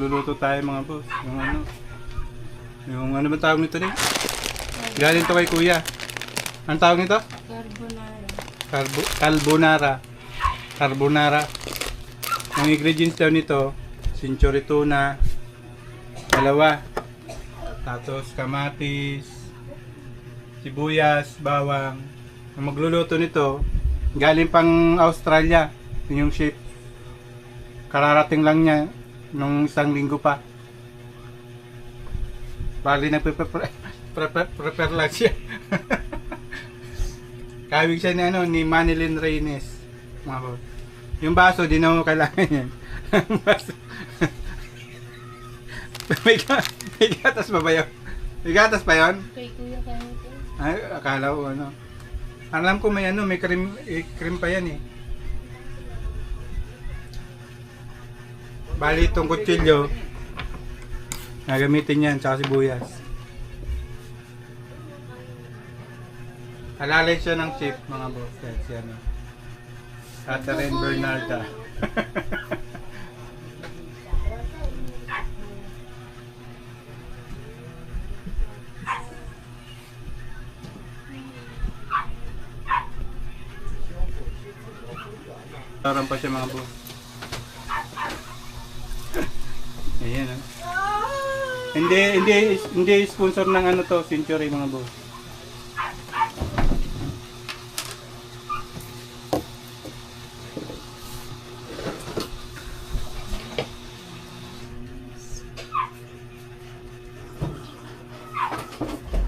Magluluto tayo mga boss. Yung ano ba tawag nito rin? Galing to kay kuya. Anong tawag nito? Carbonara. Carbonara. Ang ingredients daw nito, century tuna, dalawa. Tapos kamatis, sibuyas, bawang. Ang magluluto nito, galing pang Australia. Yun yung chef. Kararating lang niya nung isang linggo pa. Bali nagpe-prepare lang siya. Kawig siya ni Manilyn Reynes. Yung baso, di na mo kailangan yan. Baso. may gatas pa ba yun? May gatas pa yun? Kay kuya kayo ito. Ay, akala ko ano. Alam ko may may cream pa yan eh. Bali itong kutsilyo, gagamitin yan, tsaka sibuyas. Alalay siya ng chip, mga boss. Siya, no? Catherine Bernarda. Tarang pa siya mga boss. Ayan ah. Hindi sponsor ng ano to, Century mga boss.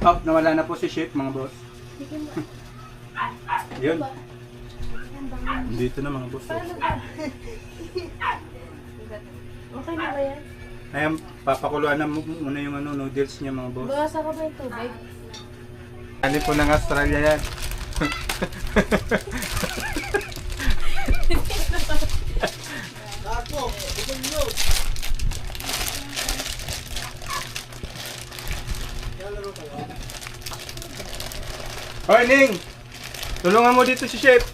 Oh, nawala na po si Chef mga boss. Yun. Dito na mga boss. Okay na ba yan? Ayan, papakuluan na muna yung noodles niya mga boss. Basa ka ba yung tubig? Galing po ng Australia yan. Hoy Ning! Tulungan mo dito si Chef.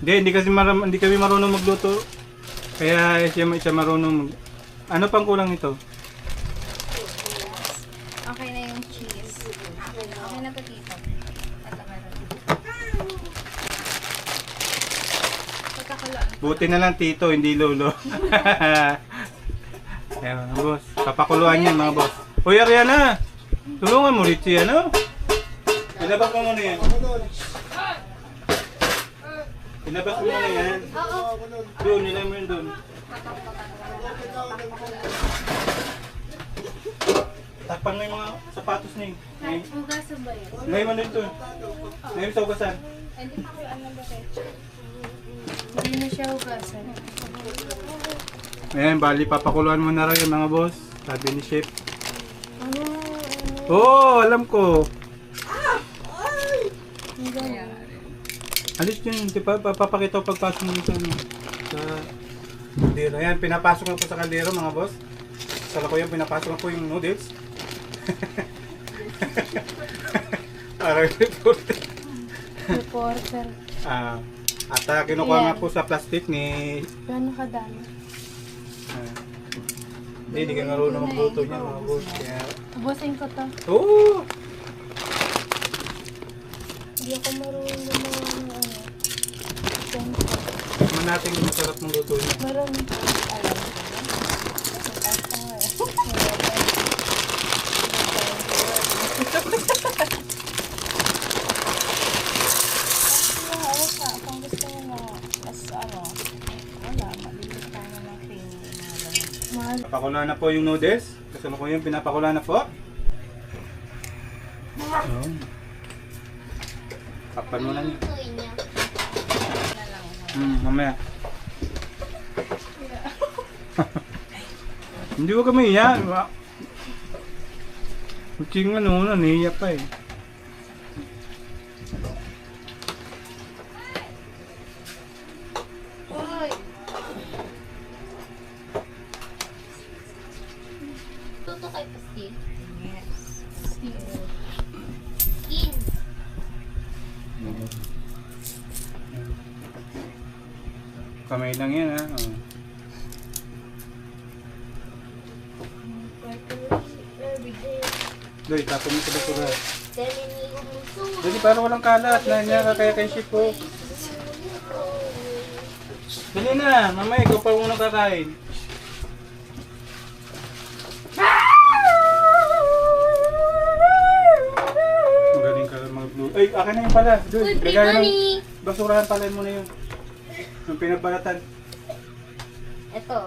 Hindi kami marunong magluto. Kaya siya marunong Ano pang kulang nito? Okay na yung cheese. Okay na to tito. Ito meron. Pagkakalaan. Buti na lang tito, hindi lolo. Ayan mga boss. Papakuluan yan mga boss. Uy Ariana! Tulungan mo dito yan, no? Ilabas mo muna yan. Ilabas mo muna yan. Doon, nilay mo yun doon. Takpan mo yung mga sapatos niya. Hugasan ba yun? Ngayon mo dito. Ngayon sa hugasan. Hindi pa kayo ano ba Hindi na siya hugasan. Ayan, bali papakuluan mo na rin yung mga boss. Sabi ni Chef. Oo, alam ko. Alis yun, papakita ko pagpasok mo dito sa kaldero. Ayan, pinapasok na po sa kaldero mga boss. Sa ko yan, pinapasok na po yung noodles. Parang reporter. Reporter. At kinukuha nga po sa plastic ni... Gano'n kadami? Hindi ka marunong magluto niya mga boss. Kaya... Ubusin ko to. Oo! Hindi ako marunong gumawa ng ano. Tignan natin kung masarap mong luto niya. Marunong ko alam. Kung gusto mo na mas ano, wala, mabilis ka na ng cream. Papakulaan na po yung noodles. Kasama ko yung pinapakulaan na po. Takpan mo na niya. Mamaya. Hindi ko kami iyan. Kuching ano, nahiya pa eh. Tuto kay Pastil? Yes. Skin. Kamay lang yan ha. Oh. Doy, tapon mo sa basura. Dali, parang walang kalat. Nangyaka kaya kay ship po. Dali na, mamaya ikaw pa muna kakain. Magaling ka mga blue. Ay, akin na yun pala. Doy, Uy, free lagay ng money! basurahan pala mo na yun. Yung pinagbalatan. Ito.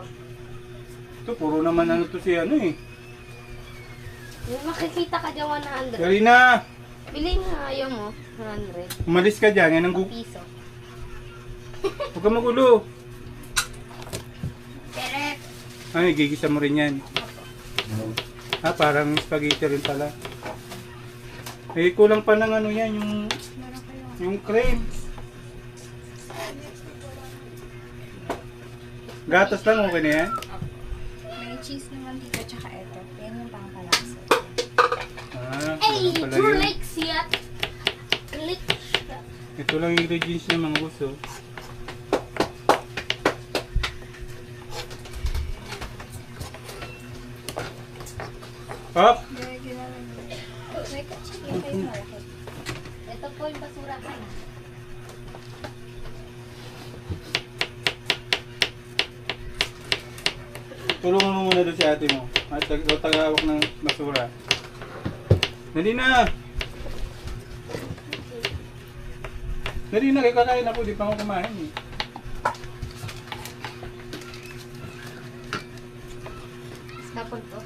Ito, puro naman ano to si ano eh. May makikita ka dyan 100. Dali na! Bili nga ayaw mo. 100. Umalis ka dyan, yan ang Piso. Huwag ka magulo. Correct. Ay, gigisa mo rin yan. Ah, parang spaghetti rin pala. Eh, kulang pa ng ano yan, yung cream. Gatas lang, okay na yan? May cheese naman dito, tsaka ito. Yan yung pangkalasa. Ah, Hey, kulang pala true yun. like siya. Like siya. Ito lang yung ingredients niya mga gusto. Hop! Ito po yung basura ka na. Tulungan mo muna doon si ate mo. At tagahawak ng basura. Dali na! Dali na, kaya kakain ako. Di pa ako kumain eh. Tapon to.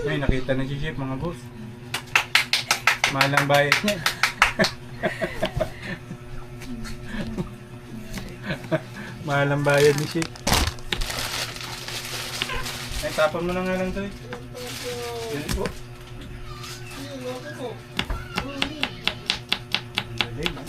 Ay, nakita na si Chef mga boss. Mahal ang bayad niya. Mahal ang bayad ni Chef. Ay, tapon mo na nga lang to eh. Yan po. Ang galing ah.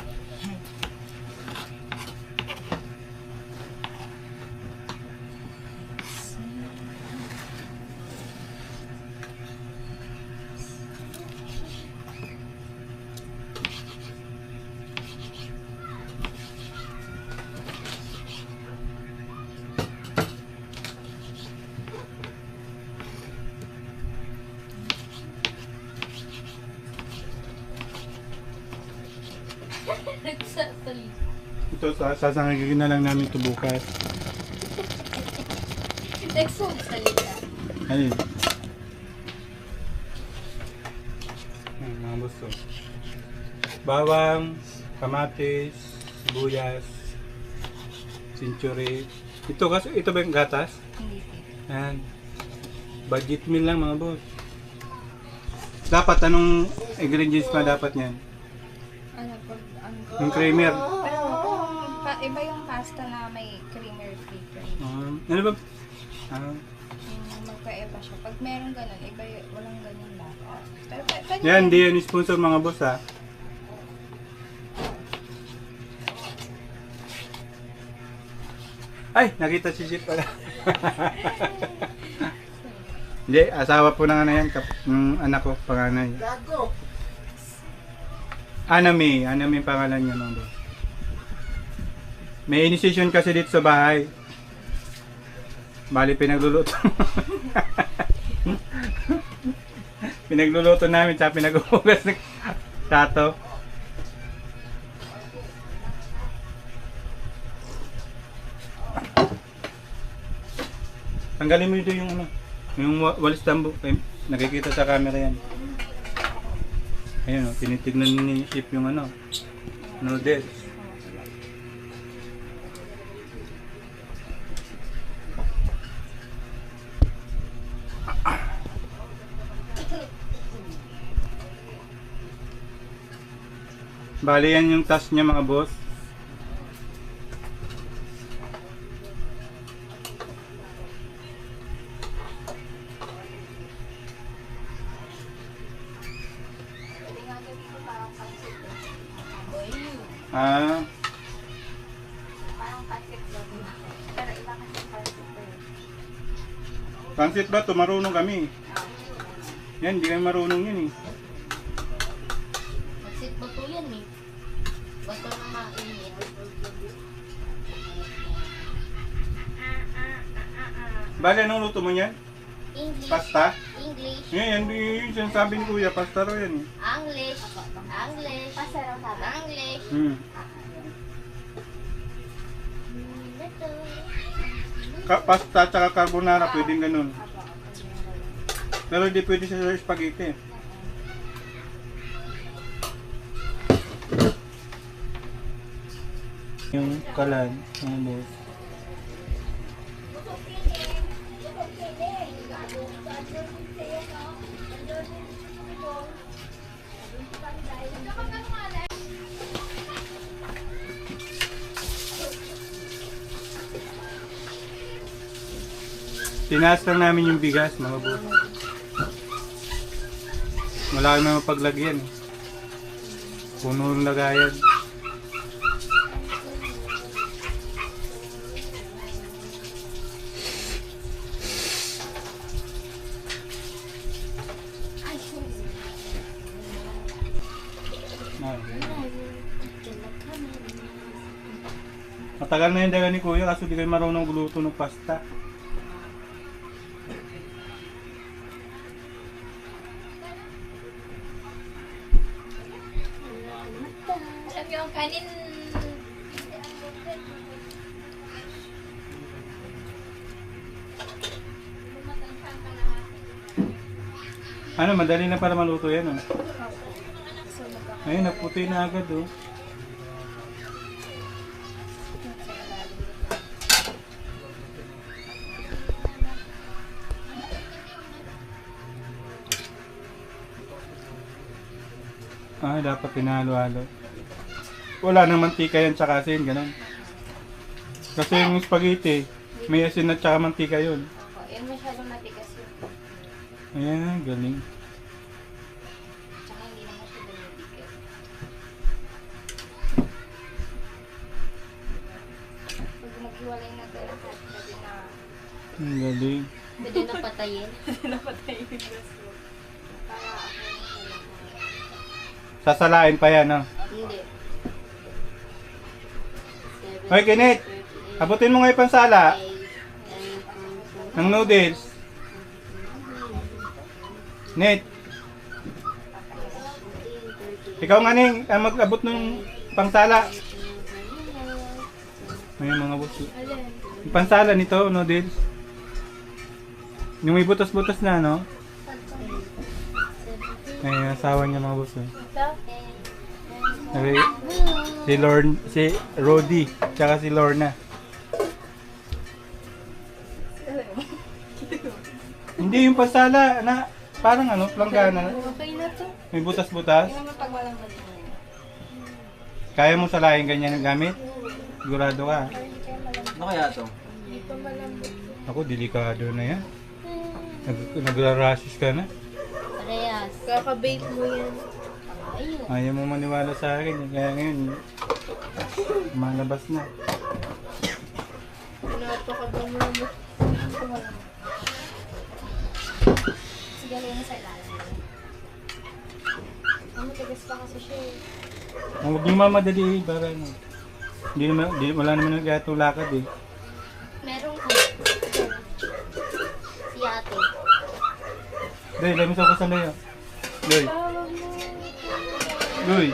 Exactly. Ito, sasangagin na lang namin ito bukas. Exactly. Ano yun? Ayan, mga boss to. Bawang, kamatis, sibuyas, century. Ito ba yung gatas? Hindi po. Ayan. Budget meal lang mga boss. Dapat anong ingredients pa dapat niyan? Ano pag ano? Yung creamer. Pero iba yung pasta na may creamer free cream. Ano ba? Magkaiba siya. Pag meron ganun, iba walang ganun dapat. Pero pwede Yan, di yan sponsor mga boss ha. Ay, nakita si Chip pala. Hindi, asawa po ng ano yan, ng anak ko, panganay. Anami yung pangalan niya mga boss. May initiation kasi dito sa bahay. Bali pinagluluto. Pinagluluto namin tsaka pinaghuhugas ng tato. Tanggalin mo ito yung ano, yung walis tambo. Nakikita sa camera yan. Ayun, tinitignan ni Chip yung ano, noodles. Bali yan yung task niya mga boss. Ah, Parang pancit daw. Pero iba kasi pancit ko eh. pansit ba to? Marunong kami. Yan, hindi kami marunong yun eh. Pancit ba po yan eh? Bato na mainit. Bale, anong luto mo yan? English. Pasta? English. Yan, yung sinasabi ni Kuya, pasta raw yan eh. English. English. Pasarap sabi. English. Pasta tsaka carbonara, pwedeng ganun. Pero hindi pwede sa spaghetti. Yung kalan, yung boss. Tinaas lang namin yung bigas, mga boss. Wala kami mapaglagyan. Puno ng lagayan. Matagal na yung daga ni Kuya kasi di kayo marunong guluto ng pasta. Alam yung kanin. Ano, madali na para maluto yan. Oh. Ayun, naputi na agad. Oh. Ah, dapat pinahalo-halo. Wala nang mantika yan tsaka asin, ganun. Kasi yung spaghetti, may asin at tsaka mantika yun. Yan masyadong matigas yun. Ayan, galing. Tsaka hindi naman siya bumibigay. Pag maghiwalay na tayo, pwede na. Ang galing. Pwede na patayin. Pwede na patayin yung gas mo. Para ako na siya. Sasalain pa yan, no? Hindi. Hoy, Kinit! Abutin mo nga yung pansala ng noodles. Nate! Ikaw nga ning mag-abot ng pansala. May mga buto. Yung pansala nito, noodles. Yung may butas-butas na, no? Ay, asawa niya mga buto. Si Rodi, tsaka si Lorna. Hindi yung pasala na parang ano, planggana. Okay na to. May butas-butas. Yung naman pag walang ganyan. Kaya mo salahin ganyan ang gamit? Sigurado ka. Ano kaya to? Hindi pa malambot. Ako, delikado na yan. Nagra-rashes ka na. Parehas. Kaka-bake mo yan. Ayun. Ayaw mo maniwala sa akin. Kaya ngayon, malabas na. Napakabang malambot. Sige, lang sa ilalim. Ano, tigas pa kasi siya eh. Huwag niyo mamadali, para ano. Wala naman nagkatong lakad eh. Meron ko. Si ate. Doy, dami sa kasan na yun. Doy. Doy.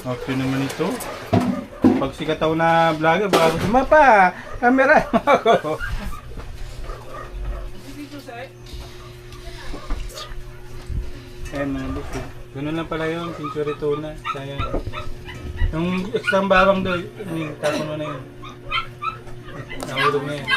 Okay naman ito. Pag sikataw na vlogger, baka gusto mapa, camera mo ako. Ayan mga boss. Ganun lang pala yun, century tuna. Kaya, yung extra bawang doy, tapon mo na yun. Nahulog na yun.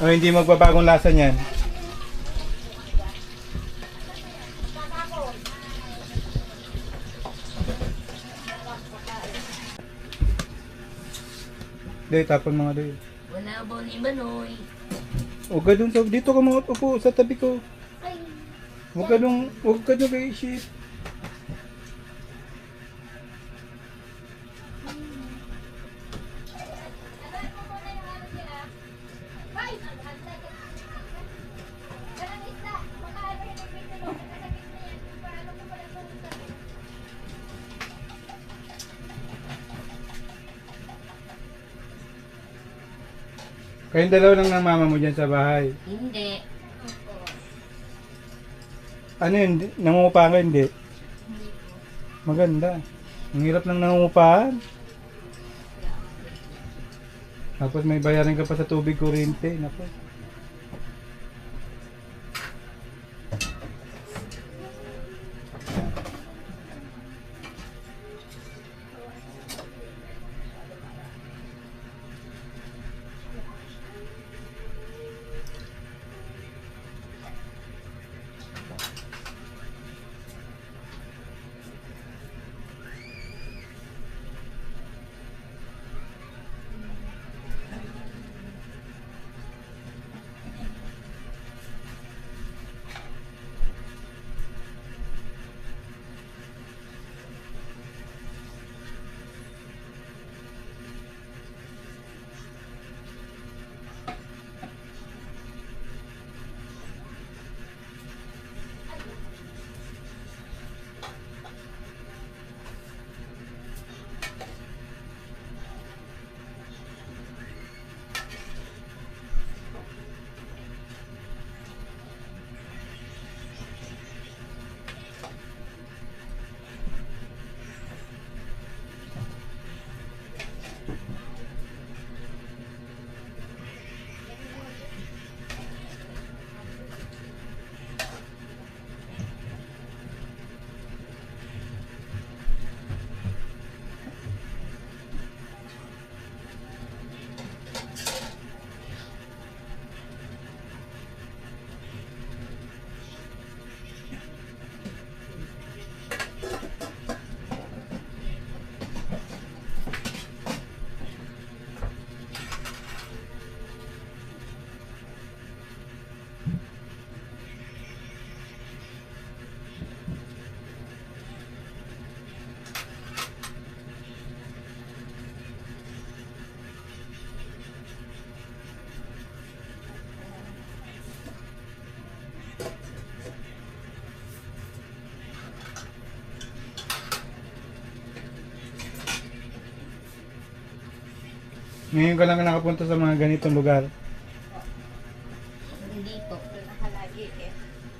O hindi magbabagong lasa niyan. Dahil tapon mga doy. Wala ba ni Manoy? Huwag ka dun sa, dito ka mga upo sa tabi ko. Ay, Huwag ka dun kay shit. Kayong dalawa lang ng mama mo dyan sa bahay. hindi. Ano yun? Nangungupahan ka hindi? Hindi po. Maganda. Ang hirap ng nangungupahan. Tapos may bayaran ka pa sa tubig kuryente. Naku. Ngayon ka lang nakapunta sa mga ganitong lugar. Hindi po. Nakalagi eh.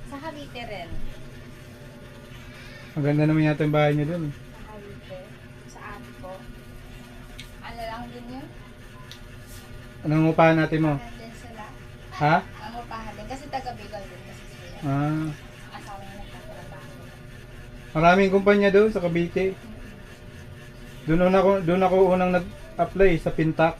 Sa Cavite rin. Maganda naman yata yung bahay niyo dun. Sa Cavite. Sa ate ko. Ano lang din yun? Anong upahan natin mo? Din sila. Ha? Ang upahan din. Kasi taga Bicol din kasi sila. Ah, Asawa niya nagtatrabaho. maraming kumpanya doon sa Cavite. Doon ako unang nag-apply sa Pintax.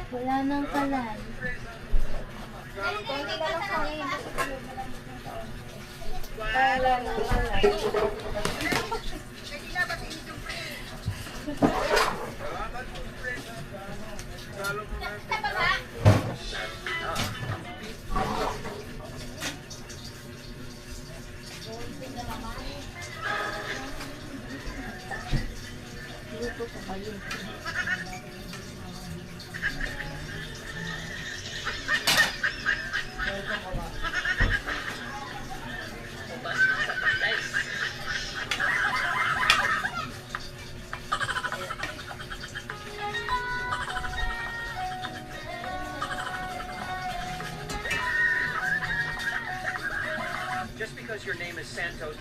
Wala nang kalan. Konti na lang kami. Wala nang kalan. Luto pa kayo. Just because your name is Santos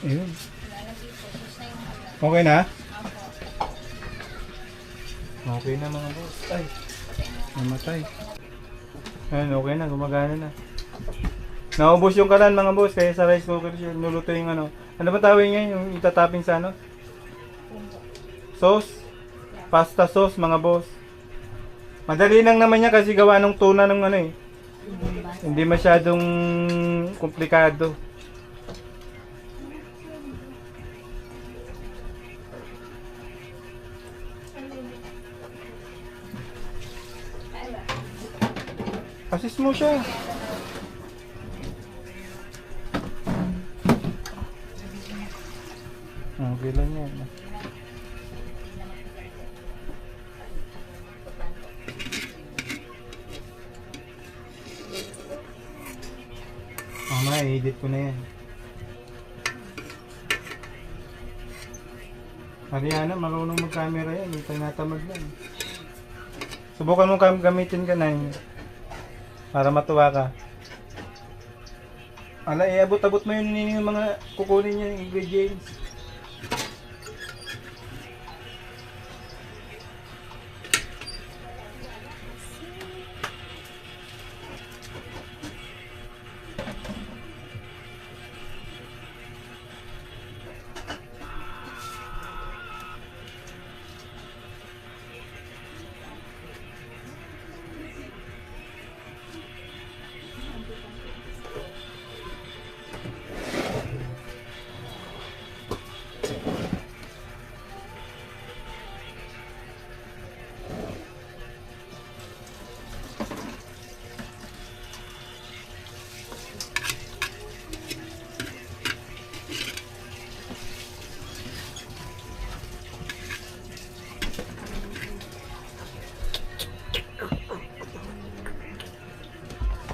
Ayun. Lalagay po. Tapos na yung ulam. Okay na? Opo. Okay na mga boss. Ay, namatay. Ayun, okay na. Gumagana na. Naubos yung kalan mga boss. Kaya sa rice cooker siya. Nuluto yung ano. Ano ba tawag niya? Yung itatapping sa ano? Punto. Sauce? Pasta sauce mga boss. Madali lang naman niya kasi gawa ng tuna ng ano eh. Hindi masyadong komplikado. Assist mo siya. Okay lang yan. I-edit ko na yan. Ariana, marunong mag-camera yan. Hindi tinatamad lang. Subukan mo gamitin ka na yun. Para matuwa ka. Ala, iabot-abot mo yun yung mga kukunin niya yung ingredients.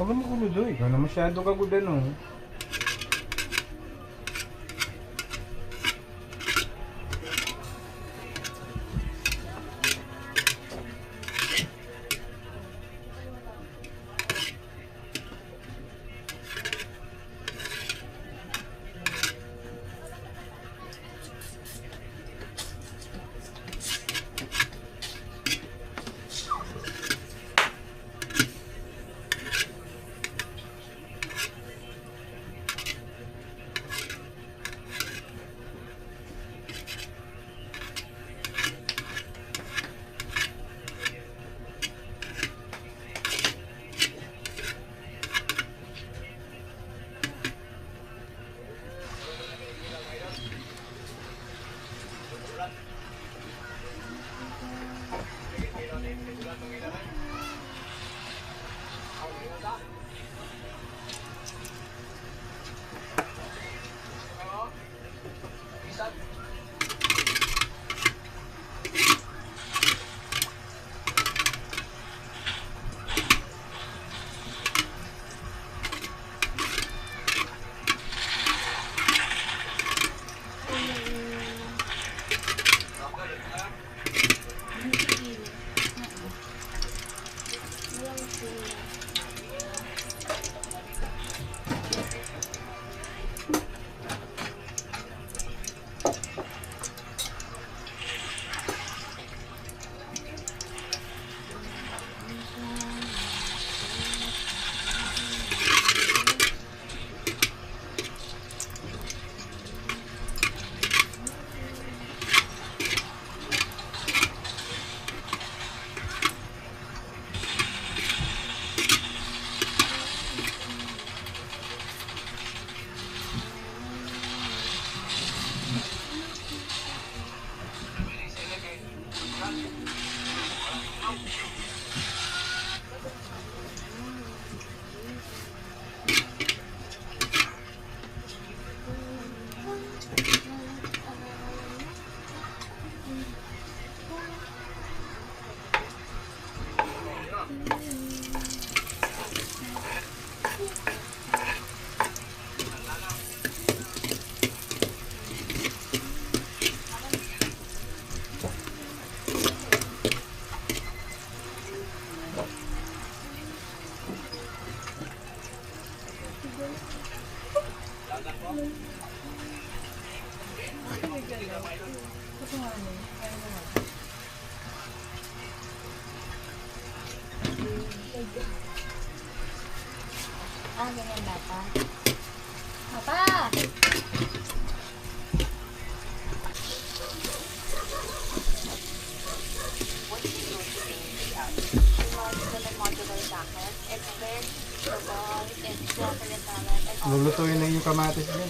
Huwag mo gulo doy. Ikaw na masyado kagudan oh. Ganyan bata. Papa! Lulutuin na yung kamatis din.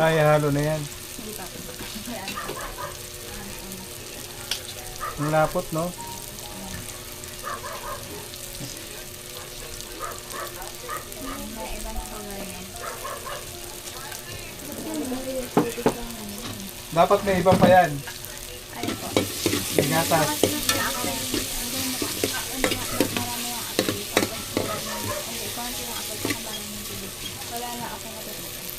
Ay, halo na yan. Ang lapot, no? Dapat may iba pa yan. Ayun po. May gatas. Wala na ako natutunan.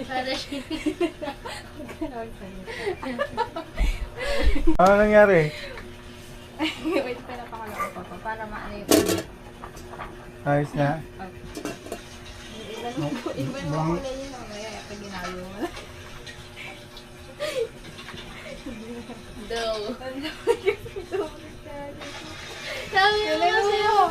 Para siya. Ano nangyari? Wait, pinapakalaki pa pa para maano yung Ayos na. iba naman kulay yun mamaya kapag ginalo mo na. Daw. Sabi mo kasi ako.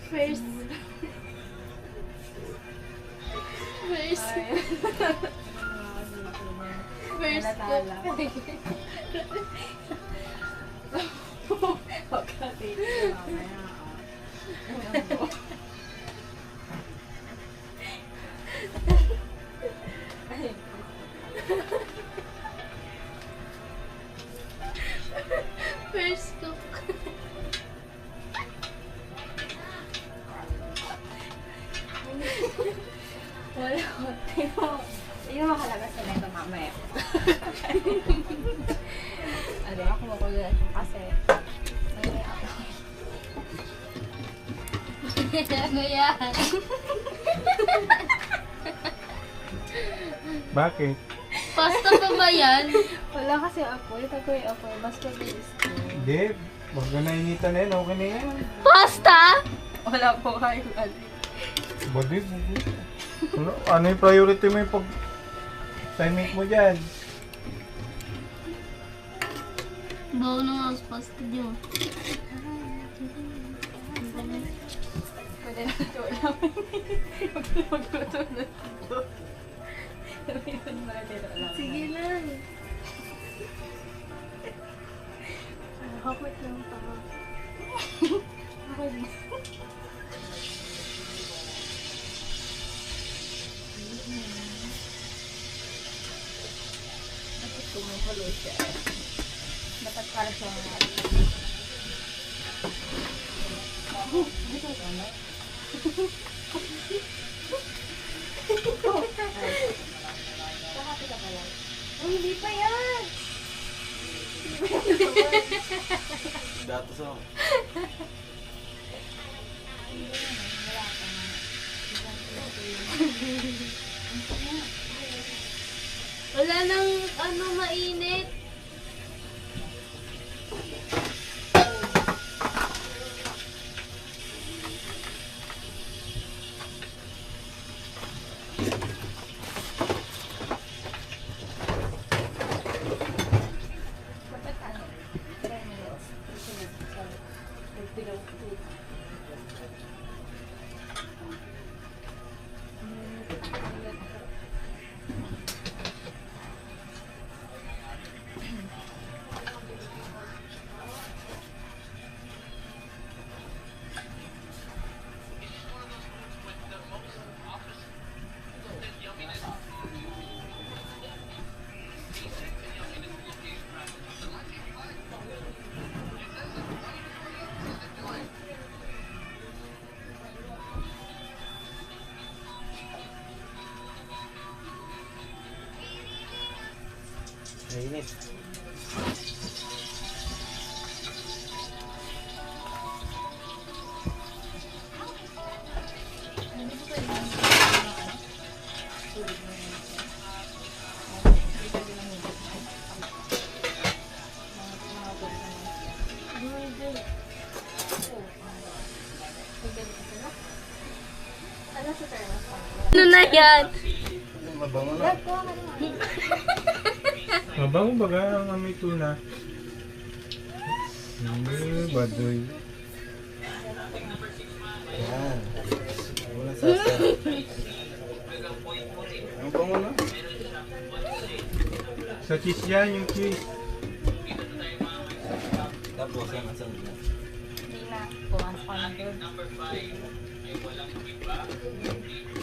First. First cook. Wala ko. Hindi mo makalabas na ito mamaya. Ano, ako makulat kasi mamaya ako. Ano yan? Bakit? Pasta pa ba yan? Wala kasi ako. Ito ko yung ako. Basta bilis ko. Hindi. Huwag ka nainitan na yan. Okay na yan. Pasta? Wala po kayo. Badi, badi. Ano yung priority mo yung pag-assignment mo dyan? Bawa na nga sa pasta dyan. Pwede na ito. Huwag na magluto na ito. Sige lang. Hapit lang pa. Okay. Dapat kumukulo siya. Dapat para siya dito ka na. Kahati ka pala. Oh, hindi pa yan! Datos ako. Wala nang ano mainit. Mainit. Ano na yan? Mabango na. Mabango baga ang amoy tuna. Badoy. Yan. Wala sasa. Sa cheese yan, yung cheese. Tapos yan, asan na? Hindi na. Pumasok ko na doon.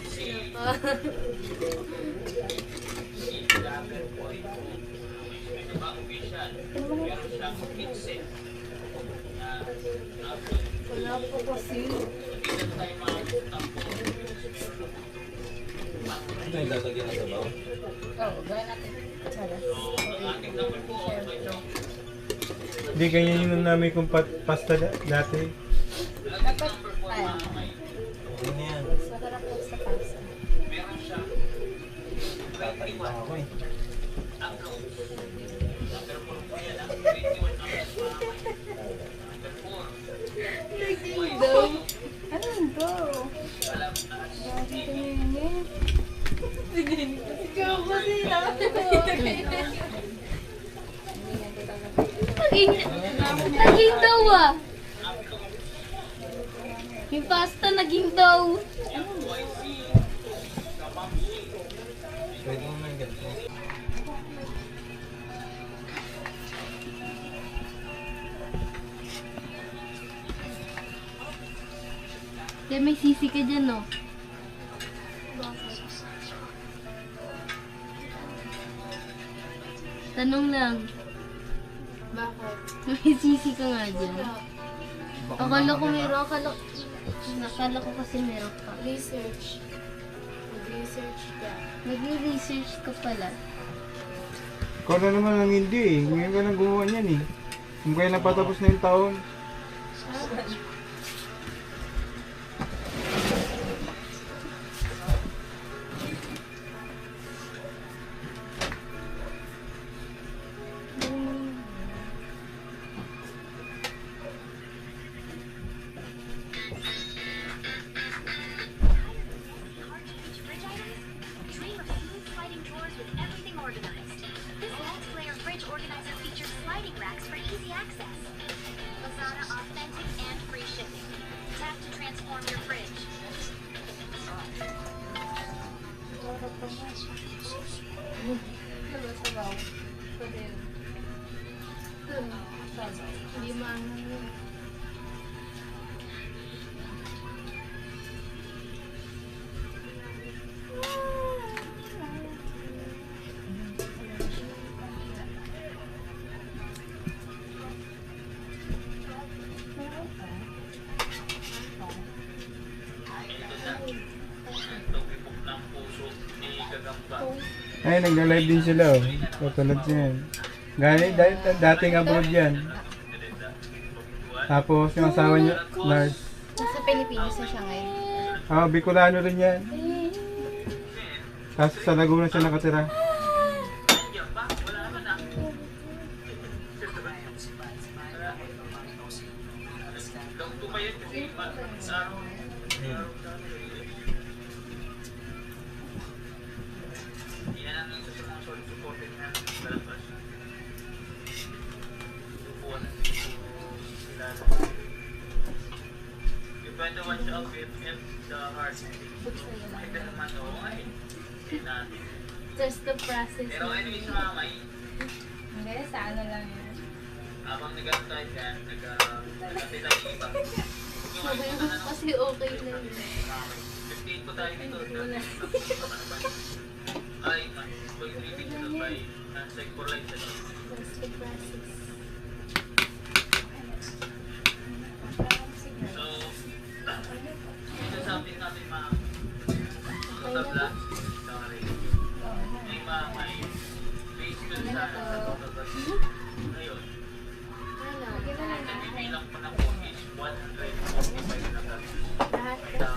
Sino to? Wala po kasi. Ito yung lalagyan ng sabaw. Oo, gawin natin. Sarap. Hindi, ganyan yung namin kung pasta dati. Dapat tayo. Okay na yan. Masarap po sa pasta. Tatayin lang ako eh. Naging-daw. Ano ito? Grabe ka yun eh. Ikaw kasi na. Naging daw ah. Yung pasta naging daw. Pwede mo man ganito. Kaya may sisi ka dyan no. Tanong lang. Bakit? May sisi ka nga dyan. Akala ko meron. Akala ko kasi meron ka. Research. Research ka. Nag-research ka pala. Ikaw na naman ang hindi eh. Ngayon ka lang gumawa niyan eh. Kung kailan patapos na yung taon. Dream of smooth sliding drawers with everything organized. This multi-layer fridge organizer features sliding racks for easy access. Lazada authentic and free shipping. Tap to transform your fridge. Diba sabaw? Pwede yun. Sabaw. Hindi maangang yun. Ay, nagla-live din sila oh. Katulad niyan. Dating abroad yan. Tapos yung asawa niya, nurse. Nasa Pilipinas na siya ngayon. Ah, Bicolano rin yan. Kaso sa Laguna siya nakatira. Just the process. Pero anyway sa mamay, Hindi, sa ano lang yun. habang nag-ano tayo dyan, nag-kasi tayo yung iba. Sabi mo kasi okay na yun. 58 po tayo dito. Ay, man. Pag 3 weeks ito by Psych for Life. Just the process. So, ito something natin mga tabla. Sorry. May mamay. Based dun sa ngayon. Ano? Bilang po na po is 145 na kami. Lahat ka.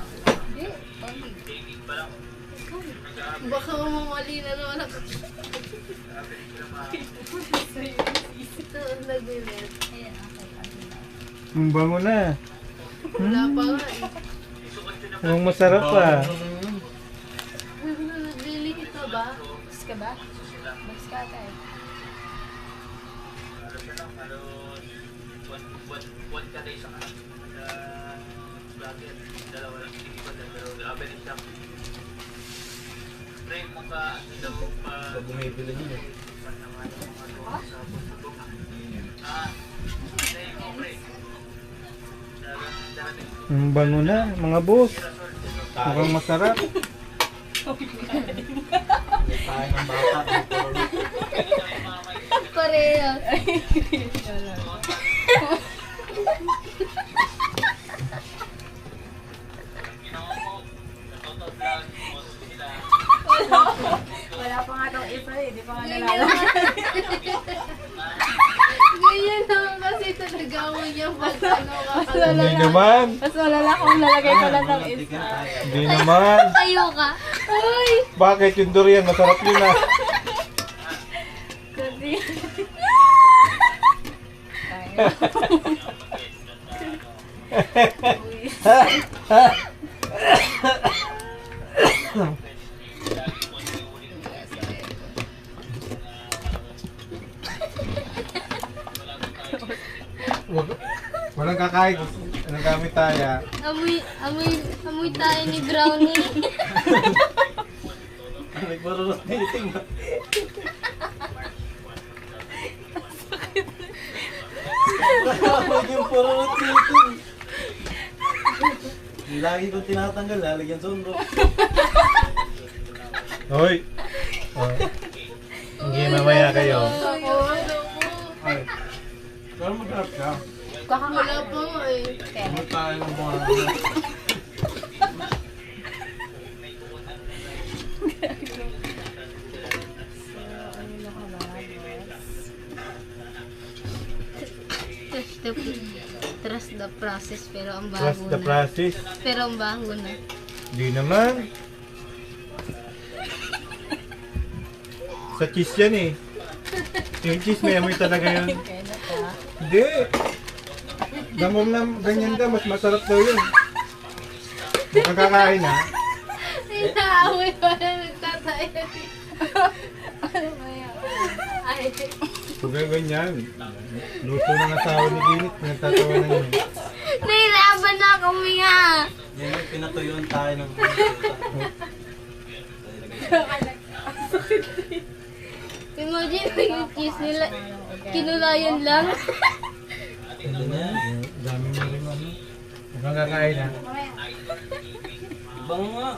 Hindi, only. Dating pa lang. Baka mamamali na naman ako. Ito ang nag-event. Ayan, okay. Ang bango na. Wala pa nga eh. Ang masarap pa. Nagbili ito ba? Bus ka ba? Bus ka tayo. One ka day sa kanan. Vlogger. Dalawa lang. Hindi ko lang. Pero average siya. Pre, mo ka, ano daw, Pag bumibili niyo. Ang bango na, mga boss. Mukhang masarap. Tayo ng bata. Pareho. Wala pa nga itong isa eh. Di pa nga nalala. Ganyan naman kasi talaga mo niya pag ano ka. Hindi naman. Mas malala kung lalagay ko lang ng isa. Hindi naman. Tayo ka. Ay! Bakit yung durian? Masarap yun ah. Kasi... Walang kakain. Anong gamit tayo? Amoy tayo ni Brownie. Nagparurot na iting ba? Huwag yung parurot na iting. Lagi kong tinatanggal, lalagyan sunro. Hoy! Oh. Hindi mamaya kayo. Ay. Pero mag-harap ka. Wala pa nga eh. Ano tayo ng mga Trust the process pero ang bago Trust the na. process. Pero ang bago na. Di naman. Sa cheese yan eh. Yung cheese may amoy talaga yun. Hindi. Damom na ganyan daw, mas masarap daw yun. Mukhang kakain ha. Ay, naamoy pa na nagtatayo. Ano ba yan? Ay. Kung ganyan. Luto ng asawa ni Ginit, nagtatawa na yun. Nahirapan na ako nga. Yan yung pinatuyuan tayo ng Imagine mo yung cheese nila. Kinulayan lang. Hindi na yan. Dami mo rin ano. Mukhang kakain ha. Ibang nga.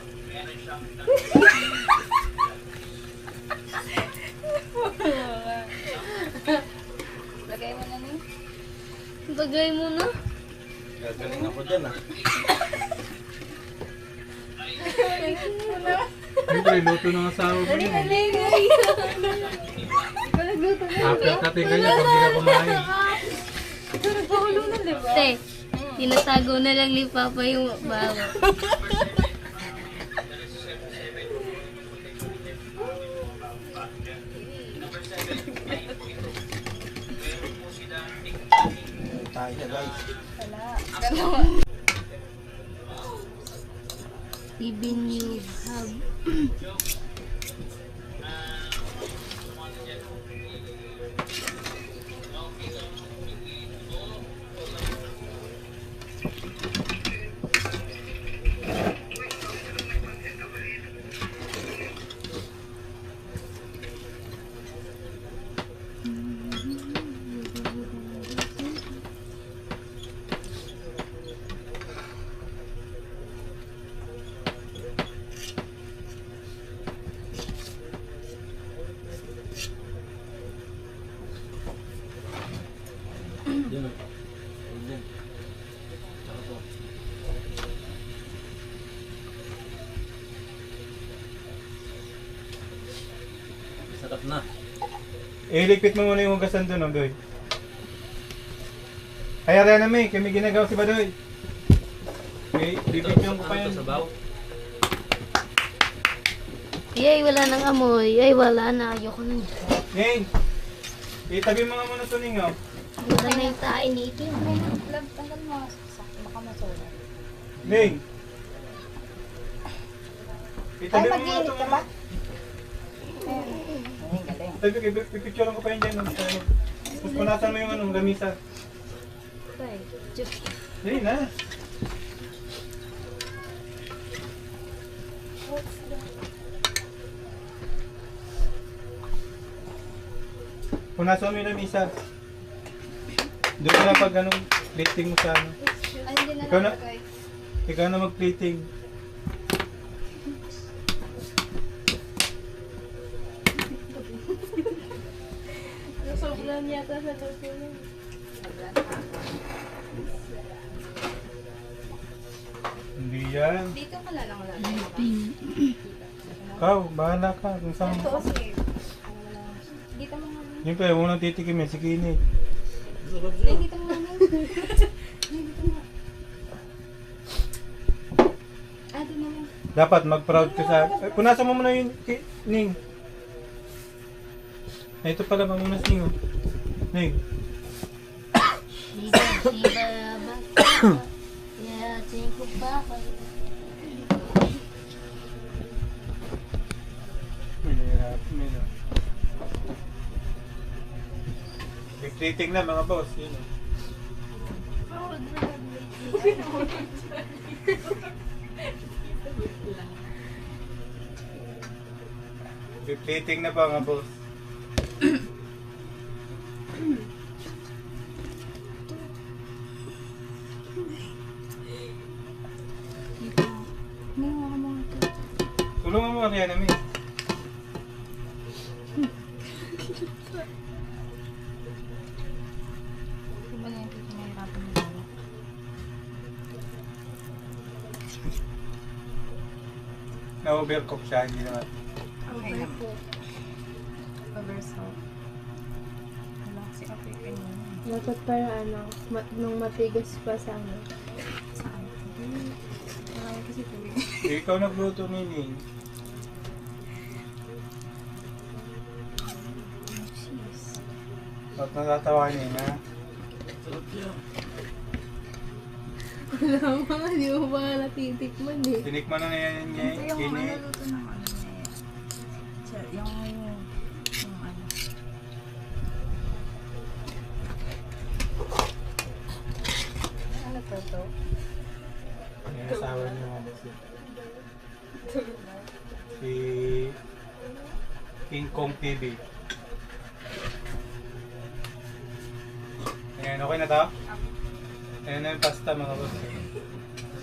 Lagay mo na ni. Bagay mo na. Gagaling ako dyan ah. Siyempre, luto ng asawa mo yun. Ikaw nagluto na. After natin ganyan pag di ka kumain. Ikaw nagpakulo na, di ba? Te, tinatago na lang ni Papa yung bago. Tayo siya guys. Even you have... Yun o. Yun. Tsaka to. Sarap na. Iligpit mo muna yung hugasan doon, oh, Doy. Kaya rin namin, kami ginagawa si Badoy. Okay, bibigyan ko pa yan. Sabaw. Yay, wala nang amoy. Ay, wala na. Ayoko na. Ngayon, itabi mo nga muna ito ninyo. Wala na yung tain nito. Love, tanggal mo. Sakto, baka masulat. Ning! Ay, Itabi mo muna mag-iinit ito. ka ba? Ay, galing. Itabi, pipicturean ko pa yan dyan. Tapos punasan mo yung anong gamisa. Okay. Diyos. Hindi na. Punasan mo yung lamisa. Doon ka na pag anong plating mo sa ano. Ay, hindi na Ikaw na. nalagay. Ikaw na mag-plating. Sobrang yata sa luto niya. Hindi yan. Dito ka na lang lalagay. Ikaw, bahala ka. Kung saan. Ito, sige. Dito mo nga. Yung kaya mo nang titikim eh, si Kini. Ay, dito mo nga. Ay, dito mo nga. Ah, dito mo. Dapat mag-proud ka sa... Ay, punasan mo muna yung Ning. Ay, ito pala mamunas Ning. Oh. Ning. Shiba, shiba, ba. Yeah, cinco pa. Mahirap. Plating na mga boss. Yun. Oh. Plating na ba mga boss? Hindi mo mo ito. Tulungan mo kaya namin. Diba na yung dito mahirapan mo dito? Na-overcook siya, hindi naman. Okay lang. Oversold. Wala kasi okay kayo. Dapat para ano, nung matigas pa sa ano. Saan? Wala kasi tuloy. Ikaw nagluto Ning. Cheese. Ba't natatawanin ha? Sarap yan. Wala mo, di mo ba natitikman eh. Tinikman na yan Ito niya. yung Kini. luto ng ano eh. Sir, yung ano. Ano to to? Yung asawa niya. Si King Kong TV. Ayan, okay na to? Ayan na yung pasta mga boss.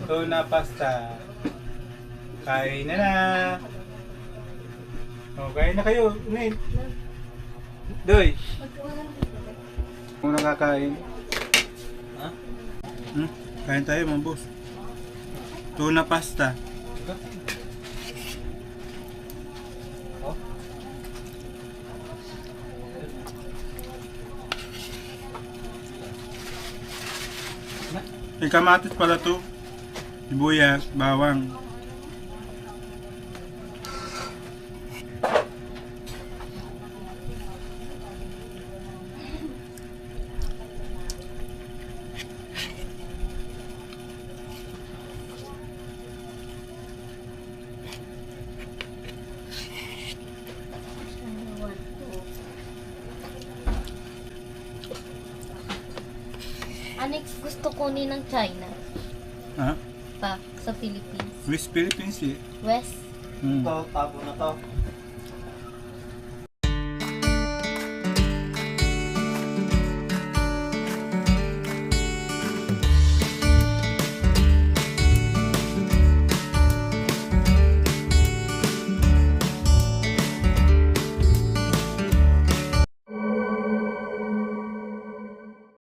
Tuna pasta. Kain na na. Okay na kayo. Nin. Doy. Kung nakakain. Ha? Kain tayo mga boss. Tuna pasta. Yung kamatis pala to. Sibuyas, bawang. Annex gusto kunin ng China Ha? pa sa Philippines. West Philippines eh. West. Hmm. Ito, tabo na to.